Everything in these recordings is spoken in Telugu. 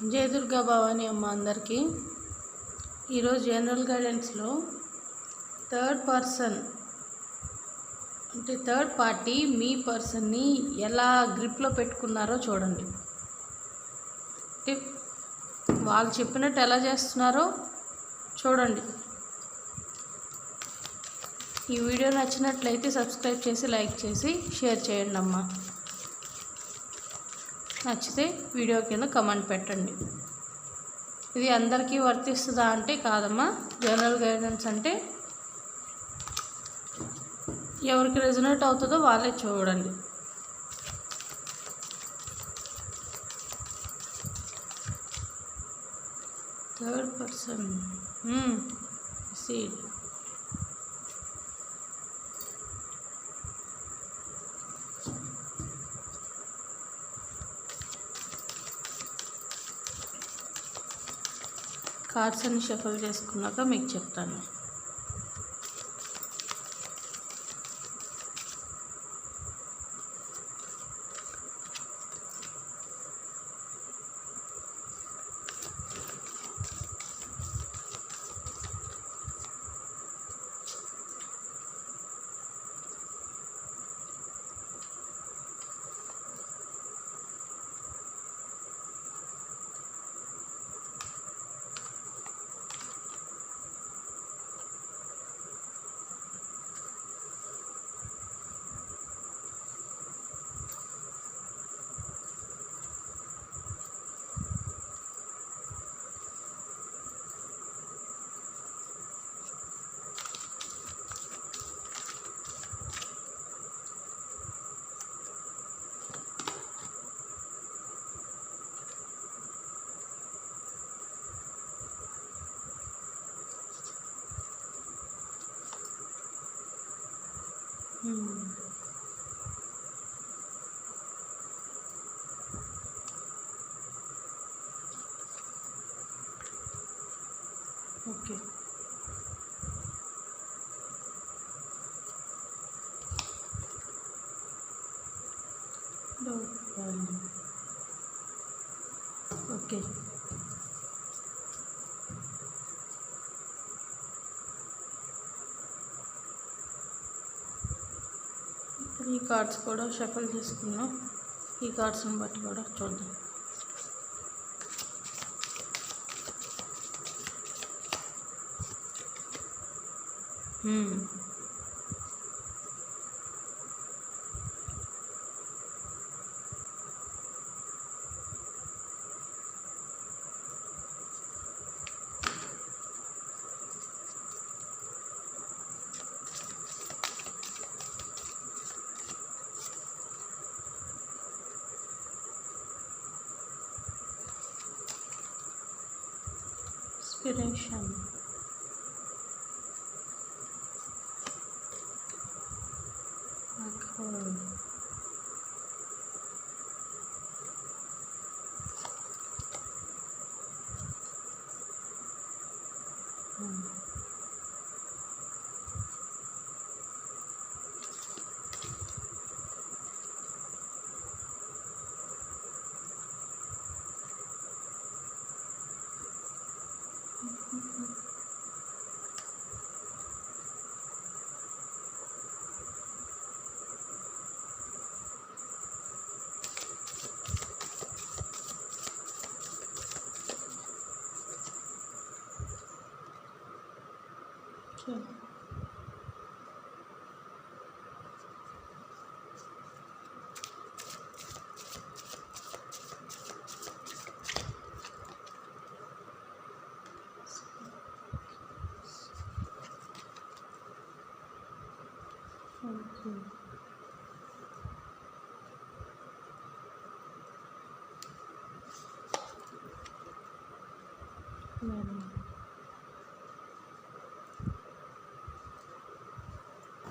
జయ దుర్గా భవాని అమ్మ అందరికీ. ఈరోజు జనరల్ గైడెన్స్లో థర్డ్ పర్సన్ అంటే థర్డ్ పార్టీ మీ పర్సన్ని ఎలా గ్రిప్లో పెట్టుకున్నారో చూడండి. అంటే వాళ్ళు చెప్పినట్టు ఎలా చేస్తున్నారో చూడండి. ఈ వీడియో నచ్చినట్లయితే సబ్స్క్రైబ్ చేసి లైక్ చేసి షేర్ చేయండి అమ్మ. నచ్చితే వీడియో కింద కమెంట్ పెట్టండి. ఇది అందరికీ వర్తిస్తుందా అంటే కాదమ్మా. జనరల్ గైడెన్స్ అంటే ఎవరికి రెజొనేట్ అవుతుందో వాళ్ళే చూడండి. థర్డ్ పర్సన్ సీడ్ కార్డ్స్ అన్ని షఫల్ చేసుకున్నాక మీకు చెప్తాను. ఓకే. ఓకే. ఈ కార్డ్స్ కూడా షఫల్ చేసుకున్నాం. ఈ కార్డ్స్ని బట్టి కూడా చూద్దాం. Inspiration.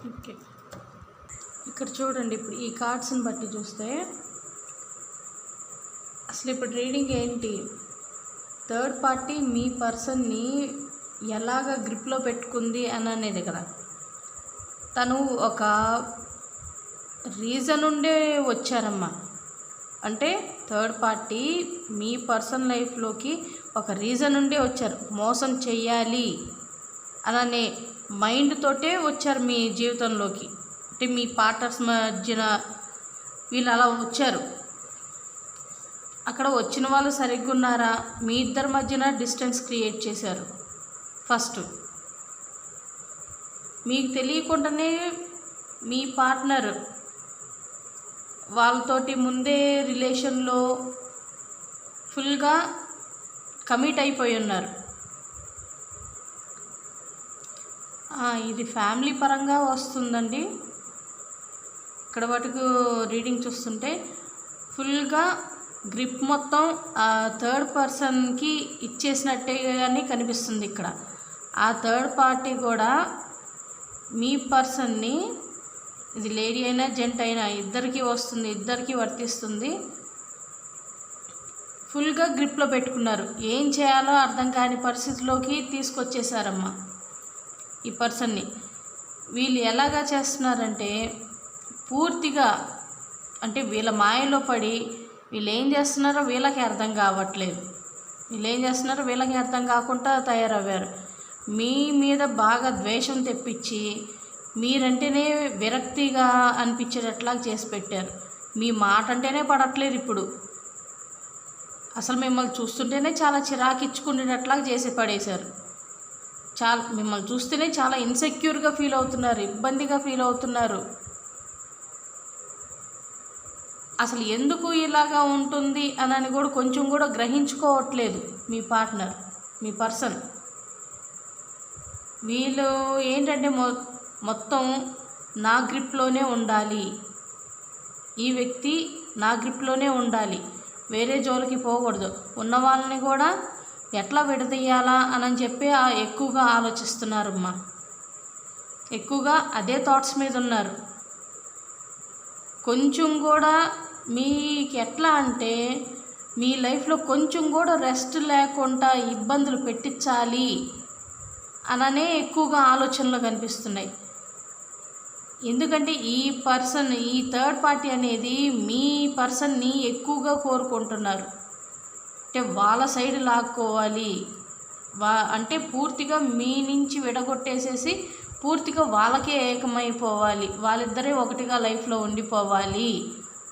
ఓకే. ఇక్కడ చూడండి. ఇప్పుడు ఈ కార్డ్స్ని బట్టి చూస్తే అసలు ఇప్పుడు రీడింగ్ ఏంటి, థర్డ్ పార్టీ మీ పర్సన్ని ఎలాగ గ్రిప్లో పెట్టుకుంది అని అనేది కదా. తను ఒక రీజన్ ఉండే వచ్చారమ్మా. అంటే థర్డ్ పార్టీ మీ పర్సనల్ లైఫ్లోకి ఒక రీజన్ ఉండే వచ్చారు, మోసం చెయ్యాలి అనే మైండ్ తోటే వచ్చారు మీ జీవితంలోకి. అంటే మీ పార్ట్నర్స్ మధ్యన వీళ్ళు అలా వచ్చారు. అక్కడ వచ్చిన వాళ్ళు సరిగ్గా ఉన్నారా, మీ ఇద్దరి మధ్యన డిస్టెన్స్ క్రియేట్ చేశారు. ఫస్ట్ మీకు తెలియకుండానే మీ పార్ట్నర్ వాళ్ళతోటి ముందే రిలేషన్లో ఫుల్గా కమిట్ అయిపోయి ఉన్నారు. ఇది ఫ్యామిలీ పరంగా వస్తుందండి. ఇక్కడ వాటికి రీడింగ్ చూస్తుంటే ఫుల్గా గ్రిప్ మొత్తం థర్డ్ పర్సన్కి ఇచ్చేసినట్టే కానీ కనిపిస్తుంది. ఇక్కడ ఆ థర్డ్ పార్టీ కూడా మీ పర్సన్ని, ఇది లేడీ అయినా జెంట్ అయినా ఇద్దరికీ వస్తుంది, ఇద్దరికీ వర్తిస్తుంది. ఫుల్గా గ్రిప్లో పెట్టుకున్నారు. ఏం చేయాలో అర్థం కాని పరిస్థితిలోకి తీసుకొచ్చేసారమ్మా ఈ పర్సన్ని. వీళ్ళు ఎలాగా చేస్తున్నారంటే పూర్తిగా, అంటే వీళ్ళ మాయలో పడి వీళ్ళు ఏం చేస్తున్నారో వీళ్ళకి అర్థం కావట్లేదు. వీళ్ళకి అర్థం కాకుండా తయారయ్యారు. మీ మీద బాగా ద్వేషం తెప్పించి మీరంటేనే విరక్తిగా అనిపించేటట్లా చేసి పెట్టారు. మీ మాట అంటేనే పడట్లేదు. ఇప్పుడు అసలు మిమ్మల్ని చూస్తుంటేనే చాలా చిరాకిచ్చుకునేటట్లా చేసి పడేశారు. మిమ్మల్ని చూస్తేనే చాలా ఇన్సెక్యూర్గా ఫీల్ అవుతున్నారు, ఇబ్బందిగా ఫీల్ అవుతున్నారు. అసలు ఎందుకు ఇలాగా ఉంటుంది అని కూడా కొంచెం కూడా గ్రహించుకోవట్లేదు మీ పార్ట్నర్, మీ పర్సన్. వీళ్ళు ఏంటంటే మొత్తం నా గ్రిప్లోనే ఉండాలి, ఈ వ్యక్తి నా గ్రిప్లోనే ఉండాలి, వేరే జోలికి పోకూడదు, ఉన్న వాళ్ళని కూడా ఎట్లా విడదీయాలా అని చెప్పి ఎక్కువగా ఆలోచిస్తున్నారమ్మా. ఎక్కువగా అదే థాట్స్ మీద ఉన్నారు. కొంచెం కూడా మీకు ఎట్లా అంటే మీ లైఫ్లో కొంచెం కూడా రెస్ట్ లేకుండా ఇబ్బందులు పెట్టించాలి అననే ఎక్కువగా ఆలోచనలు కనిపిస్తున్నాయి. ఎందుకంటే ఈ థర్డ్ పార్టీ అనేది మీ పర్సన్ని ఎక్కువగా కోరుకుంటున్నారు. అంటే వాళ్ళ సైడ్ లాక్కోవాలి, అంటే పూర్తిగా మీ నుంచి విడగొట్టేసేసి పూర్తిగా వాళ్ళకే ఏకమైపోవాలి, వాళ్ళిద్దరే ఒకటిగా లైఫ్లో ఉండిపోవాలి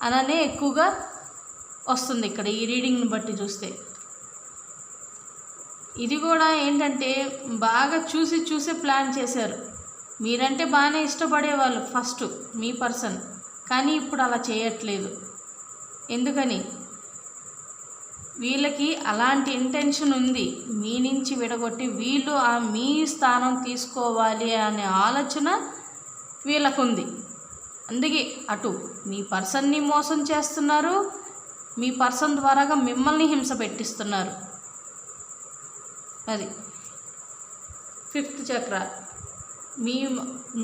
అననే ఎక్కువగా వస్తుంది ఇక్కడ ఈ రీడింగ్ని బట్టి చూస్తే. ఇది కూడా ఏంటంటే బాగా చూసే ప్లాన్ చేశారు. మీరంటే బాగానే ఇష్టపడేవాళ్ళు ఫస్ట్ మీ పర్సన్, కానీ ఇప్పుడు అలా చేయట్లేదు. ఎందుకని? వీళ్ళకి అలాంటి ఇంటెన్షన్ ఉంది, మీ నుంచి విడగొట్టి వీళ్ళు మీ స్థానం తీసుకోవాలి అనే ఆలోచన వీళ్ళకుంది. అందుకే అటు మీ పర్సన్ని మోసం చేస్తున్నారు, మీ పర్సన్ ద్వారాగా మిమ్మల్ని హింస పెట్టిస్తున్నారు. అది 5th చక్ర.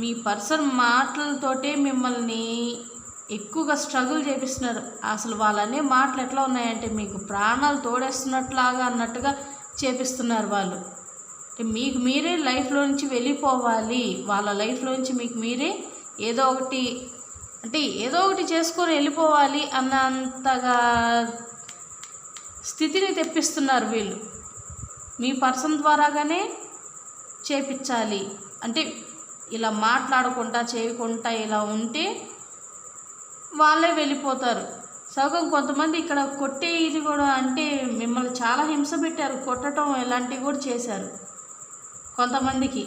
మీ పర్సన్ మాటలతోటే మిమ్మల్ని ఎక్కువగా స్ట్రగుల్ చేపిస్తున్నారు. అసలు వాళ్ళనే మాటలు ఎట్లా ఉన్నాయంటే మీకు ప్రాణాలు తోడేస్తున్నట్లాగా అన్నట్టుగా చేపిస్తున్నారు వాళ్ళు. మీకు మీరే లైఫ్లో నుంచి వెళ్ళిపోవాలి, వాళ్ళ లైఫ్లో నుంచి మీకు మీరే ఏదో ఒకటి చేసుకొని వెళ్ళిపోవాలి అన్నంతగా స్థితిని తెప్పిస్తున్నారు వీళ్ళు. మీ పర్సన్ ద్వారాగానే చేపించాలి అంటే ఇలా మాట్లాడకుండా చేయకుండా ఇలా ఉంటే వాళ్ళే వెళ్ళిపోతారు. సగం కొంతమంది ఇక్కడ కొట్టే ఇది కూడా, అంటే మిమ్మల్ని చాలా హింస పెట్టారు, కొట్టడం ఇలాంటివి కూడా చేశారు. కొంతమందికి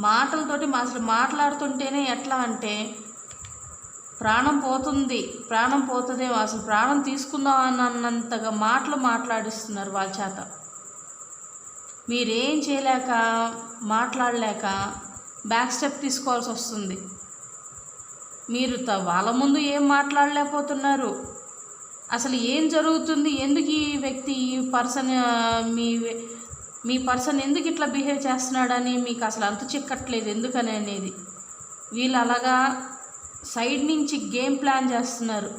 మాటలతోటి అసలు మాట్లాడుతుంటేనే ఎట్లా అంటే ప్రాణం పోతుందేమో, అసలు ప్రాణం తీసుకుందాం అన్నంతగా మాటలు మాట్లాడిస్తున్నారు వాళ్ళ చేత. మీరేం చేయలేక, మాట్లాడలేక బ్యాక్ స్టెప్ తీసుకోవాల్సి వస్తుంది. మీరు వాళ్ళ ముందు ఏం మాట్లాడలేకపోతున్నారు. అసలు ఏం జరుగుతుంది, ఎందుకు ఈ వ్యక్తి ఈ పర్సన్ మీ పర్సన్ ఎందుకు ఇట్లా బిహేవ్ చేస్తున్నాడని మీకు అసలు అంతు చిక్కట్లేదు ఎందుకని అనేది. వీళ్ళు అలాగా సైడ్ నుంచి గేమ్ ప్లాన్ చేస్తున్నారు.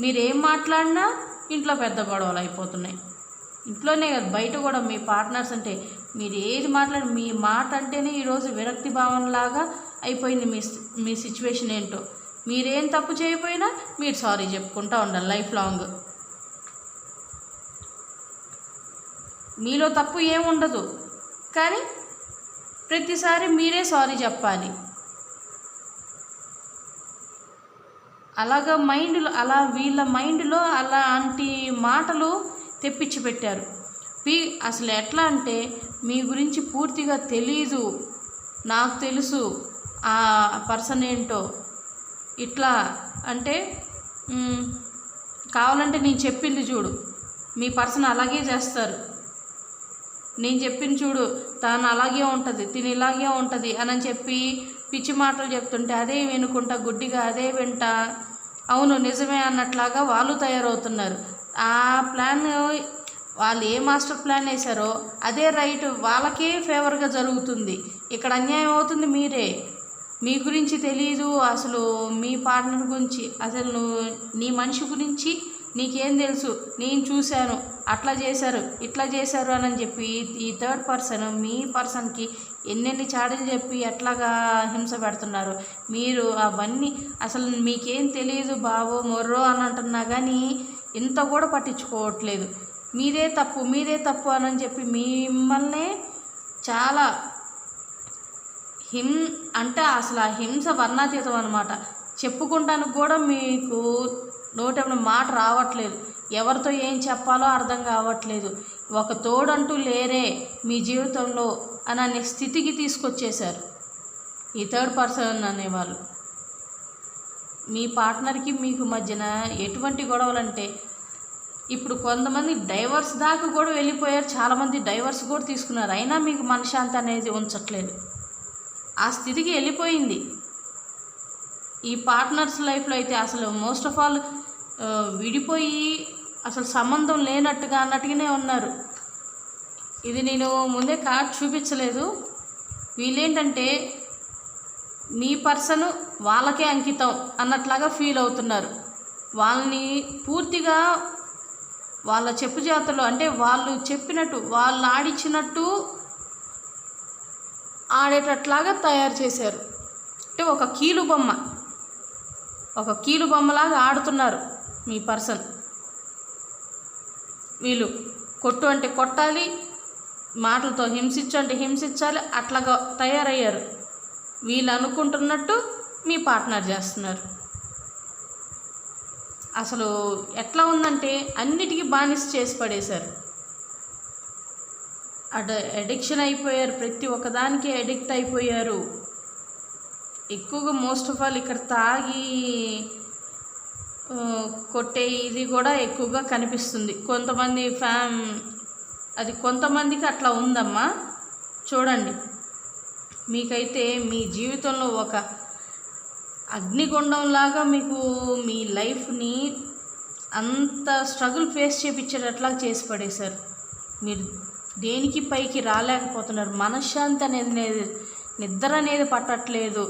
మీరేం మాట్లాడినా ఇంట్లో పెద్ద గొడవలు అయిపోతున్నాయి. ఇంట్లోనే కాదు బయట కూడా మీ పార్ట్నర్స్ అంటే మీరు ఏది మాట్లాడి మీ మాట అంటేనే ఈరోజు విరక్తి భావనలాగా అయిపోయింది మీ సిచ్యువేషన్ ఏంటో. మీరేం తప్పు చేయకపోయినా మీరు సారీ చెప్పుకుంటూ ఉండాలి లైఫ్ లాంగ్. మీలో తప్పు ఏముండదు, కానీ ప్రతిసారి మీరే సారీ చెప్పాలి. అలాగా మైండ్లో వీళ్ళ మైండ్లో అలాంటి మాటలు తెప్పించి పెట్టారు. అసలు ఎట్లా అంటే మీ గురించి పూర్తిగా తెలీదు, నాకు తెలుసు ఆ పర్సన్ ఏంటో, ఇట్లా అంటే కావాలంటే నేను చెప్పింది చూడు, మీ పర్సన్ అలాగే చేస్తారు, నేను చెప్పింది చూడు తాను అలాగే ఉంటుంది, తిని ఇలాగే ఉంటుంది అని చెప్పి పిచ్చి మాటలు చెప్తుంటే అదే వినుకుంటా గుడ్డిగా అదే వింటా అవును నిజమే అన్నట్లాగా వాళ్ళు తయారవుతున్నారు. ఆ ప్లాన్ వాళ్ళు ఏ మాస్టర్ ప్లాన్ వేశారో అదే రైట్, వాళ్ళకే ఫేవర్గా జరుగుతుంది. ఇక్కడ అన్యాయం అవుతుంది మీరే. మీ గురించి తెలీదు, అసలు మీ పార్ట్నర్ గురించి, అసలు నీ మనిషి గురించి నీకేం తెలుసు, నేను చూశాను, అట్లా చేశారు ఇట్లా చేశారు అని చెప్పి ఈ థర్డ్ పర్సన్ మీ పర్సన్కి ఎన్నెన్ని చాడీలు చెప్పి ఎట్లాగా హింస పెడుతున్నారు. మీరు అవన్నీ అసలు మీకేం తెలియదు బావో మొర్రో అని అంటున్నా కానీ ఇంత కూడా పట్టించుకోవట్లేదు. మీదే తప్పు అని చెప్పి మిమ్మల్ని చాలా అంటే అసలు ఆ హింస వర్ణాతీతం అనమాట. చెప్పుకుంటానికి కూడా మీకు నోటేమైనా మాట రావట్లేదు, ఎవరితో ఏం చెప్పాలో అర్థం కావట్లేదు, ఒక తోడంటూ లేరే మీ జీవితంలో అనే స్థితికి తీసుకొచ్చేశారు ఈ థర్డ్ పర్సన్ అనేవాళ్ళు. మీ పార్ట్నర్కి మీకు మధ్యన ఎటువంటి గొడవలంటే ఇప్పుడు కొంతమంది డైవర్స్ దాకా కూడా వెళ్ళిపోయారు, చాలామంది డైవర్స్ కూడా తీసుకున్నారు, అయినా మీకు మనశ్శాంతి అనేది ఉంచట్లేదు. ఆ స్థితికి వెళ్ళిపోయింది ఈ పార్ట్నర్స్ లైఫ్లో. అయితే అసలు మోస్ట్ ఆఫ్ ఆల్ విడిపోయి అసలు సంబంధం లేనట్టుగా అన్నట్టుగానే ఉన్నారు. ఇది నేను ముందే కార్డ్ చూపించలేదు. వీళ్ళేంటంటే మీ పర్సన్ వాళ్ళకే అంకితం అన్నట్లాగా ఫీల్ అవుతున్నారు. వాళ్ళని పూర్తిగా వాళ్ళ చెప్పు జాతరలో అంటే వాళ్ళు చెప్పినట్టు వాళ్ళు ఆడిచ్చినట్టు ఆడేటట్లాగా తయారు చేశారు. అంటే ఒక కీలు బొమ్మలాగా ఆడుతున్నారు మీ పర్సన్. వీళ్ళు కొట్టు అంటే కొట్టాలి, మాటలతో హింసించు అంటే హింసించాలి, అట్లాగా తయారయ్యారు. వీళ్ళు అనుకుంటున్నట్టు మీ పార్ట్నర్ చేస్తున్నారు. అసలు ఎట్లా ఉందంటే అన్నిటికీ బానిస చేసి పడేశారు. అడిక్షన్ అయిపోయారు, ప్రతి ఒక్కదానికి అడిక్ట్ అయిపోయారు. ఎక్కువగా మోస్ట్ ఆఫ్ ఆల్ ఇక్కడ తాగి కొట్టే ఇది కూడా ఎక్కువగా కనిపిస్తుంది. కొంతమంది అది కొంతమందికి అట్లా ఉందమ్మా. చూడండి, మీకైతే మీ జీవితంలో ఒక అగ్నిగుండంలాగా మీకు మీ లైఫ్ని అంత స్ట్రగుల్ ఫేస్ చేయించేటట్లా చేసి పడేశారు. మీరు దేనికి పైకి రాలేకపోతున్నారు, మనశ్శాంతి అనేది నిద్ర అనేది పట్టట్లేదు.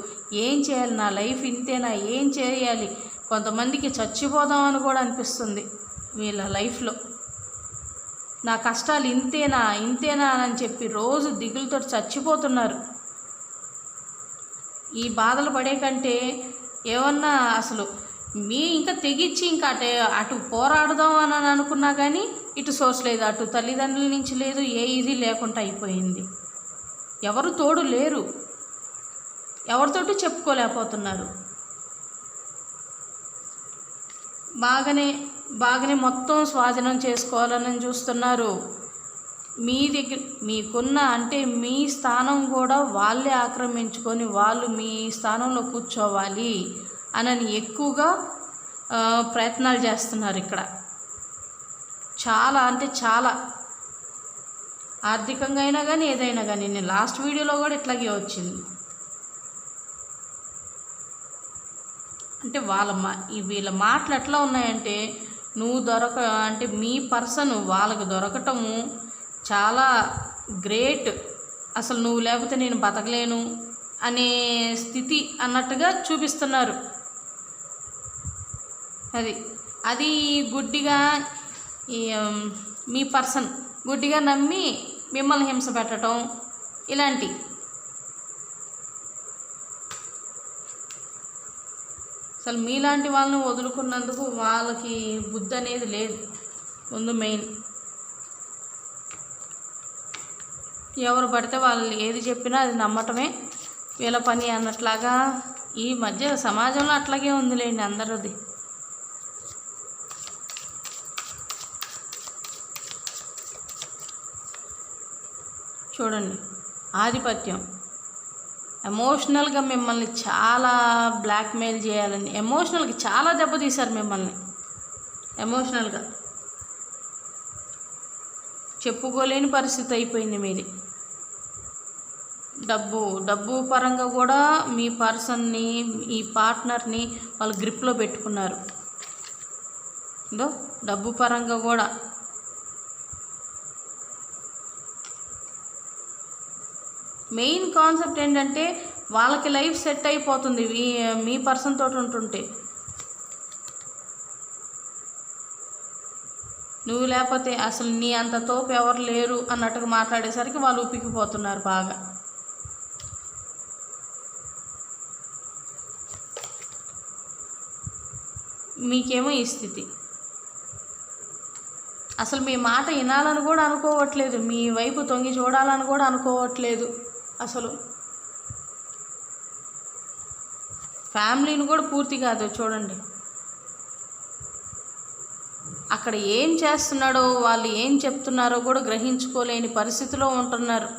ఏం చేయాలి, నా లైఫ్ ఇంతేనా, ఏం చేయాలి, కొంతమందికి చచ్చిపోదామని కూడా అనిపిస్తుంది వీళ్ళ లైఫ్లో. నా కష్టాలు ఇంతేనా అని చెప్పి రోజు దిగులుతో చచ్చిపోతున్నారు. ఈ బాధలు పడే కంటే ఏమన్నా అసలు ఇంకా తెగించి ఇంకా అటు పోరాడదాం అని అనుకున్నా కానీ ఇటు సోర్స్ లేదు, అటు తల్లిదండ్రుల నుంచి లేదు, ఏ ఇది లేకుండా అయిపోయింది. ఎవరు తోడు లేరు, ఎవరితోటి చెప్పుకోలేకపోతున్నారు. బాగానే మొత్తం స్వాధీనం చేసుకోవాలని చూస్తున్నారు. మీ దగ్గర మీకున్న అంటే మీ స్థానం కూడా వాళ్ళే ఆక్రమించుకొని వాళ్ళు మీ స్థానంలో కూర్చోవాలి అని ఎక్కువగా ప్రయత్నాలు చేస్తున్నారు. ఇక్కడ చాలా అంటే చాలా ఆర్థికంగా అయినా కానీ ఏదైనా కానీ, నేను లాస్ట్ వీడియోలో కూడా ఇట్లాగే వచ్చింది. అంటే వీళ్ళ మాటలు ఎట్లా ఉన్నాయంటే అంటే మీ పర్సన్ వాళ్ళకు దొరకటము చాలా గ్రేట్, అసలు నువ్వు లేకపోతే నేను బతకలేను అనే స్థితి అన్నట్టుగా చూపిస్తున్నారు. అది గుడ్డిగా మీ పర్సన్ గుడ్డిగా నమ్మి మిమ్మల్ని హింస పెట్టడం ఇలాంటి. అసలు మీలాంటి వాళ్ళని వదులుకున్నందుకు వాళ్ళకి బుద్ధి అనేది లేదు. ముందు మెయిన్ ఎవరు పడితే వాళ్ళు ఏది చెప్పినా అది నమ్మటమే వీళ్ళ పని అన్నట్లాగా ఈ మధ్య సమాజంలో అట్లాగే ఉందిలేండి అందరిది. చూడండి, ఆధిపత్యం, ఎమోషనల్గా మిమ్మల్ని చాలా బ్లాక్మెయిల్ చేయాలని, ఎమోషనల్గా చాలా దెబ్బతీశారు మిమ్మల్ని. ఎమోషనల్గా చెప్పుకోలేని పరిస్థితి అయిపోయింది మీది. డబ్బు పరంగా కూడా మీ పర్సన్ని, ఈ పార్ట్నర్ని వాళ్ళు గ్రిప్లో పెట్టుకున్నారు. డబ్బు పరంగా కూడా మెయిన్ కాన్సెప్ట్ ఏంటంటే వాళ్ళకి లైఫ్ సెట్ అయిపోతుంది మీ పర్సన్ తోటి ఉంటుంటే. నువ్వు లేకపోతే అసలు నీ అంత తోపు ఎవరు లేరు అన్నట్టుగా మాట్లాడేసరికి వాళ్ళు ఉప్పికిపోతున్నారు బాగా. మీకేమో ఈ స్థితి. అసలు మీ మాట వినాలని కూడా అనుకోవట్లేదు, మీ వైపు తొంగి చూడాలని కూడా అనుకోవట్లేదు. అసలు ఫ్యామిలీని కూడా పూర్తి కాదు. చూడండి అక్కడ ఏం చేస్తున్నాడో, వాళ్ళు ఏం చెప్తున్నారో కూడా గ్రహించుకోలేని పరిస్థితిలో ఉంటున్నారు.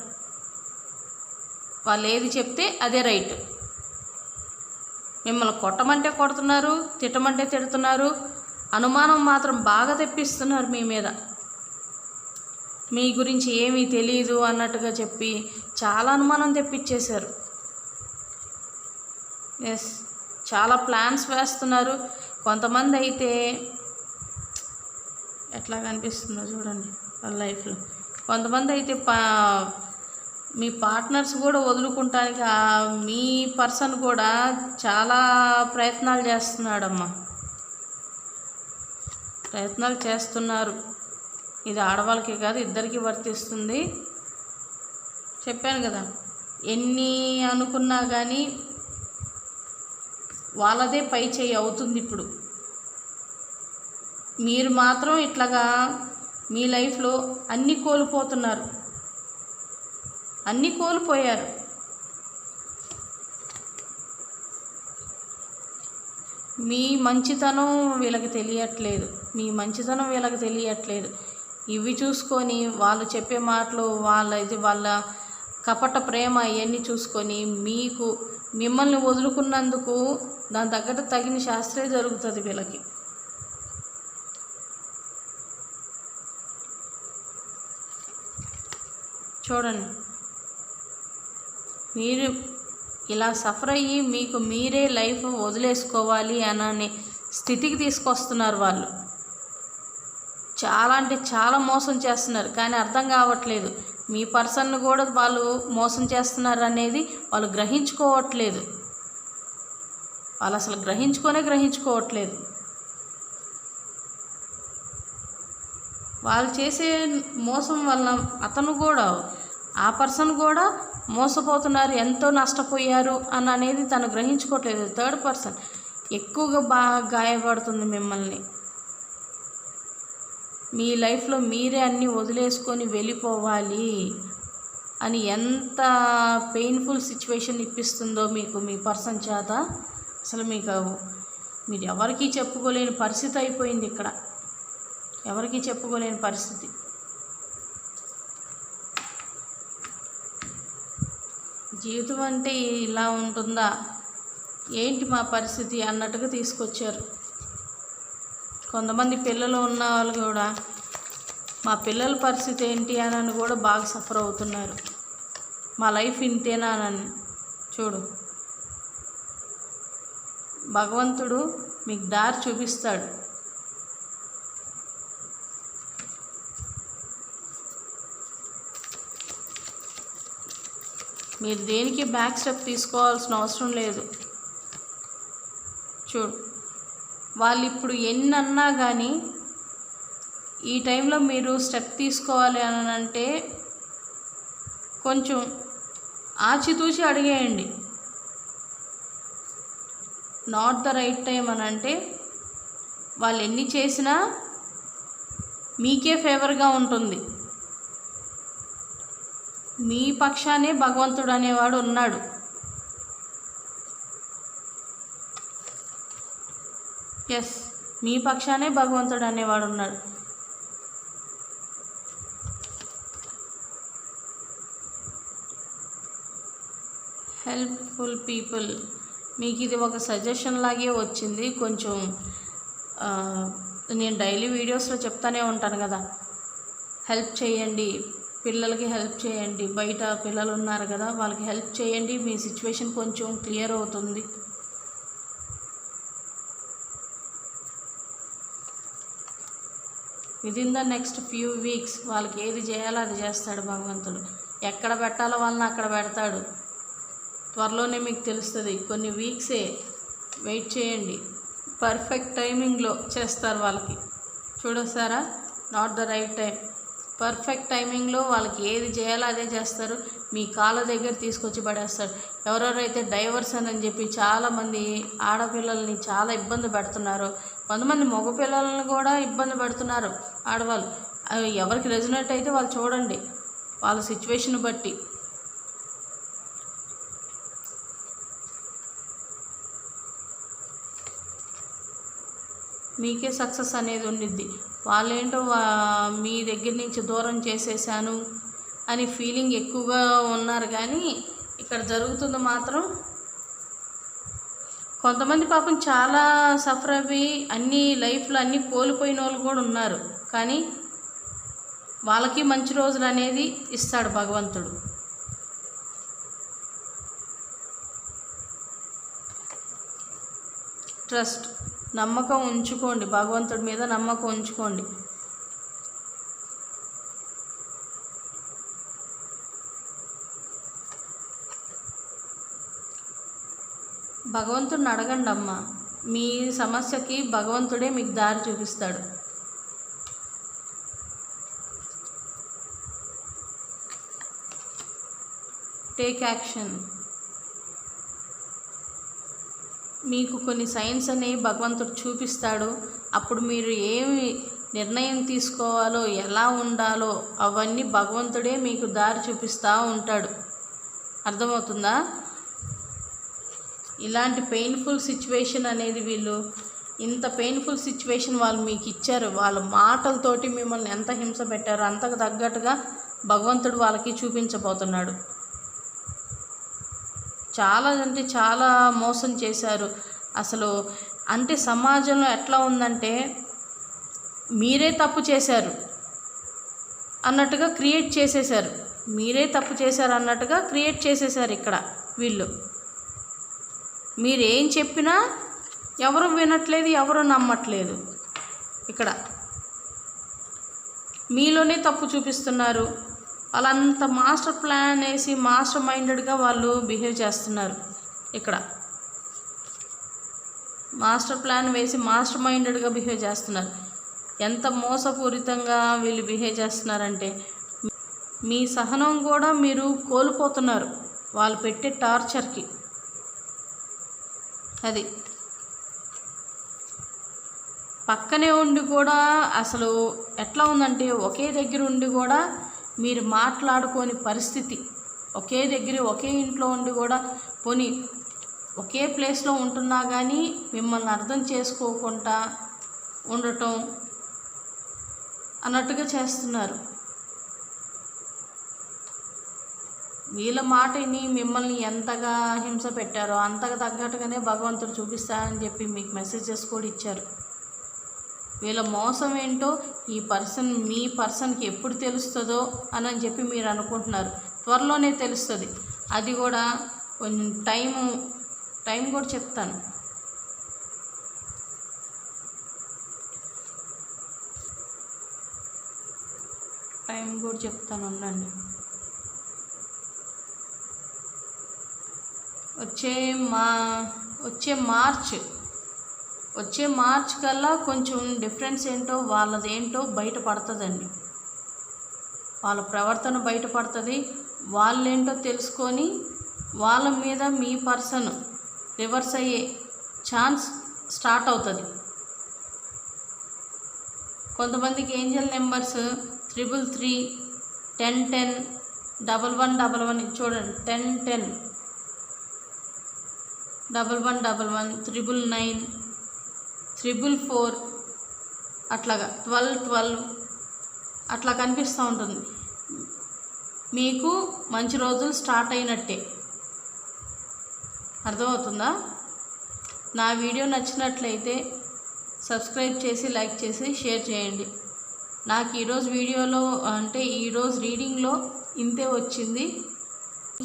వాళ్ళు ఏది చెప్తే అదే రైట్. మిమ్మల్ని కొట్టమంటే కొడుతున్నారు, తిట్టమంటే తిడుతున్నారు, అనుమానం మాత్రం బాగా తెప్పిస్తున్నారు మీ మీద. మీ గురించి ఏమీ తెలియదు అన్నట్టుగా చెప్పి చాలా అనుమానం తెప్పించేశారు. ఎస్, చాలా ప్లాన్స్ వేస్తున్నారు. కొంతమంది అయితే ఎట్లా కనిపిస్తుందో చూడండి వాళ్ళ లైఫ్లో. కొంతమంది అయితే మీ పార్ట్నర్స్ కూడా వదులుకుంటానికి మీ పర్సన్ కూడా చాలా ప్రయత్నాలు చేస్తున్నాడమ్మా, ప్రయత్నాలు చేస్తున్నారు. ఇది ఆడవాళ్ళకి కాదు, ఇద్దరికి వర్తిస్తుంది. చెప్పాను కదా, ఎన్ని అనుకున్నా కానీ వాళ్ళదే పై చేయి అవుతుంది. ఇప్పుడు మీరు మాత్రం ఇట్లాగా మీ లైఫ్లో అన్నీ కోల్పోతున్నారు, అన్నీ కోల్పోయారు. మీ మంచితనం వీళ్ళకి తెలియట్లేదు, మీ మంచితనం వీళ్ళకి తెలియట్లేదు. ఇవి చూసుకొని వాళ్ళు చెప్పే మాటలు, వాళ్ళ కపట ప్రేమ ఇవన్నీ చూసుకొని మిమ్మల్ని వదులుకున్నందుకు దాని తగ్గట్టు తగిన శాస్త్రే జరుగుతుంది వీళ్ళకి. చూడండి, మీరు ఇలా సఫర్ అయ్యి మీకు మీరే లైఫ్ వదిలేసుకోవాలి అనే స్థితికి తీసుకొస్తున్నారు వాళ్ళు. చాలా అంటే చాలా మోసం చేస్తున్నారు, కానీ అర్థం కావట్లేదు. మీ పర్సన్ను కూడా వాళ్ళు మోసం చేస్తున్నారు అనేది వాళ్ళు గ్రహించుకోవట్లేదు. వాళ్ళు అసలు గ్రహించుకోవట్లేదు. వాళ్ళు చేసే మోసం వల్ల అతను కూడా, ఆ పర్సన్ కూడా మోసపోతున్నారు, ఎంతో నష్టపోయారు అనేది తను గ్రహించుకోవట్లేదు. థర్డ్ పర్సన్ ఎక్కువగా బాగా గాయపడుతుంది మిమ్మల్ని. మీ లైఫ్లో మీరే అన్నీ వదిలేసుకొని వెళ్ళిపోవాలి అని ఎంత పెయిన్ఫుల్ సిచ్యువేషన్ ఇప్పిస్తుందో మీకు మీ పర్సన్ చేత. అసలు మీరు ఎవరికీ చెప్పుకోలేని పరిస్థితి అయిపోయింది ఇక్కడ, ఎవరికీ చెప్పుకోలేని పరిస్థితి. జీవితం అంటే ఇలా ఉంటుందా, ఏంటి మా పరిస్థితి అన్నట్టుగా తీసుకొచ్చారు. కొంతమంది పిల్లలు ఉన్న వాళ్ళు కూడా మా పిల్లల పరిస్థితి ఏంటి అని కూడా బాగా సఫర్ అవుతున్నారు. మా లైఫ్ ఇంతేనా అని. చూడు, భగవంతుడు మీకు దారి చూపిస్తాడు. మీరు దేనికి బ్యాక్ స్టెప్ తీసుకోవాల్సిన అవసరం లేదు. చూడు, వాళ్ళు ఇప్పుడు ఎన్ని అన్నా కానీ ఈ టైంలో మీరు స్టెప్ తీసుకోవాలి అని అంటే కొంచెం ఆచితూచి అడిగేయండి. నాట్ ద రైట్ టైం అని అంటే వాళ్ళు ఎన్ని చేసినా మీకే ఫేవర్గా ఉంటుంది. మీ పక్షానే భగవంతుడు అనేవాడు ఉన్నాడు. ఎస్, మీ పక్షానే భగవంతుడు అనేవాడు ఉన్నాడు. హెల్ప్ఫుల్ పీపుల్, మీకు ఇది ఒక సజెషన్ లాగే వచ్చింది. కొంచెం నేను డైలీ వీడియోస్లో చెప్తానే ఉంటాను కదా, హెల్ప్ చేయండి, పిల్లలకి హెల్ప్ చేయండి. బయట పిల్లలు ఉన్నారు కదా, వాళ్ళకి హెల్ప్ చేయండి, మీ సిచ్యువేషన్ కొంచెం క్లియర్ అవుతుంది. Within the next few weeks వాళ్ళకి ఏది చేయాలో అది చేస్తాడు భగవంతుడు. ఎక్కడ పెట్టాలో వాళ్ళని అక్కడ పెడతాడు. త్వరలోనే మీకు తెలుస్తుంది. కొన్ని వీక్సే వెయిట్ చేయండి, పర్ఫెక్ట్ టైమింగ్లో చేస్తారు వాళ్ళకి. చూడొస్తారా, not the right time, perfect టైమింగ్లో వాళ్ళకి ఏది చేయాలో అదే చేస్తారు. మీ కాళ్ళ దగ్గర తీసుకొచ్చి పడేస్తారు. ఎవరెవరైతే డైవర్స్ అని చెప్పి చాలామంది ఆడపిల్లల్ని చాలా ఇబ్బంది పెడుతున్నారు, కొంతమంది మగపిల్లలని కూడా ఇబ్బంది పెడుతున్నారు ఆడవాళ్ళు. అవి ఎవరికి రెజనేట్ అయితే వాళ్ళు చూడండి, వాళ్ళ సిచ్యువేషన్ బట్టి. మీకే సక్సెస్ అనేది ఉండిద్ది. వాళ్ళేంటో మీ దగ్గర నుంచి దూరం చేసేసాను అని ఫీలింగ్ ఎక్కువగా ఉన్నారు. కానీ ఇక్కడ జరుగుతుంది మాత్రం, కొంతమంది పాపం చాలా సఫర్ అవి అన్ని లైఫ్లో అన్నీ కోల్పోయిన వాళ్ళు కూడా ఉన్నారు. కానీ వాళ్ళకి మంచి రోజులు అనేది ఇస్తాడు భగవంతుడు. ట్రస్ట్, నమ్మకం ఉంచుకోండి, భగవంతుడి మీద నమ్మకం ఉంచుకోండి. భగవంతుడిని అడగండి అమ్మ, మీ సమస్యకి భగవంతుడే మీకు దారి చూపిస్తాడు. Take action. మీకు కొన్ని సైన్స్ అనేవి భగవంతుడు చూపిస్తాడు. అప్పుడు మీరు ఏమి నిర్ణయం తీసుకోవాలో, ఎలా ఉండాలో అవన్నీ భగవంతుడే మీకు దారి చూపిస్తూ ఉంటాడు. అర్థమవుతుందా? ఇలాంటి పెయిన్ఫుల్ సిచ్యువేషన్ అనేది వీళ్ళు, ఇంత పెయిన్ఫుల్ సిచ్యువేషన్ వాళ్ళు మీకు ఇచ్చారు. వాళ్ళ మాటలతోటి మిమ్మల్ని ఎంత హింస పెట్టారో అంతకు తగ్గట్టుగా భగవంతుడు వాళ్ళకి చూపించబోతున్నాడు. చాలా అంటే చాలా మోసం చేశారు. అసలు అంటే సమాజంలో ఎట్లా ఉందంటే, మీరే తప్పు చేశారు అన్నట్టుగా క్రియేట్ చేసేశారు. మీరే తప్పు చేశారు అన్నట్టుగా క్రియేట్ చేసేశారు ఇక్కడ వీళ్ళు. మీరేం చెప్పినా ఎవరు వినట్లేదు, ఎవరు నమ్మట్లేదు. ఇక్కడ మీలోనే తప్పు చూపిస్తున్నారు. వాళ్ళంత మాస్టర్ ప్లాన్ వేసి మాస్టర్ మైండెడ్గా వాళ్ళు బిహేవ్ చేస్తున్నారు. ఇక్కడ మాస్టర్ ప్లాన్ వేసి మాస్టర్ మైండెడ్గా బిహేవ్ చేస్తున్నారు. ఎంత మోసపూరితంగా వీళ్ళు బిహేవ్ చేస్తున్నారంటే, మీ సహనం కూడా మీరు కోల్పోతున్నారు వాళ్ళు పెట్టే టార్చర్కి. అది పక్కనే ఉండి కూడా అసలు ఎట్లా ఉందంటే, ఒకే దగ్గర ఉండి కూడా మీరు మాట్లాడుకోని పరిస్థితి. ఒకే దగ్గర ఒకే ఇంట్లో ఉండి కూడా, పోనీ ఒకే ప్లేస్లో ఉంటున్నా కానీ మిమ్మల్ని అర్థం చేసుకోకుండా ఉండటం అన్నట్టుగా చేస్తున్నారు. వీళ్ళ మాటని మిమ్మల్ని ఎంతగా హింస పెట్టారో అంతగా తగ్గట్టుగానే భగవంతుడు చూపిస్తారని చెప్పి మీకు మెసేజెస్ కూడా ఇచ్చారు. వీళ్ళ మోసం ఏంటో మీ పర్సన్కి ఎప్పుడు తెలుస్తుందో అని చెప్పి మీరు అనుకుంటున్నారు. త్వరలోనే తెలుస్తుంది. అది కూడా కొంచెం టైం కూడా చెప్తాను. ఉండండి. వచ్చే మార్చ్ కల్లా కొంచెం డిఫరెన్స్ ఏంటో వాళ్ళదేంటో బయటపడుతుందండి. వాళ్ళ ప్రవర్తన బయటపడుతుంది. వాళ్ళేంటో తెలుసుకొని వాళ్ళ మీద మీ పర్సన్ రివర్స్ అయ్యే ఛాన్స్ స్టార్ట్ అవుతుంది. కొంతమందికి ఏంజల్ నెంబర్స్ 333, 1010, 1111 చూడండి, 1010, 1111, 999, 444, అట్లాగా 1212 అట్లా కనిపిస్తూ ఉంటుంది. మీకు మంచి రోజులు స్టార్ట్ అయినట్టే. అర్థమవుతుందా? నా వీడియో నచ్చినట్లయితే సబ్స్క్రైబ్ చేసి, లైక్ చేసి, షేర్ చేయండి. నాకు ఈరోజు వీడియోలో ఈరోజు రీడింగ్లో ఇంతే వచ్చింది.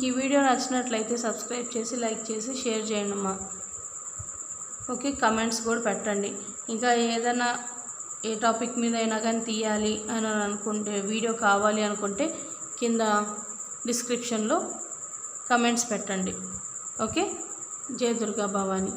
ఈ వీడియో నచ్చినట్లయితే సబ్స్క్రైబ్ చేసి, లైక్ చేసి, షేర్ చేయండి అమ్మా. ఓకే, కమెంట్స్ కూడా పెట్టండి. ఇంకా ఏదైనా ఏ టాపిక్ మీద అయినా కానీ తీయాలి అని అనుకుంటే, వీడియో కావాలి అనుకుంటే కింద డిస్క్రిప్షన్లో కమెంట్స్ పెట్టండి. ఓకే, జై దుర్గా భవాని.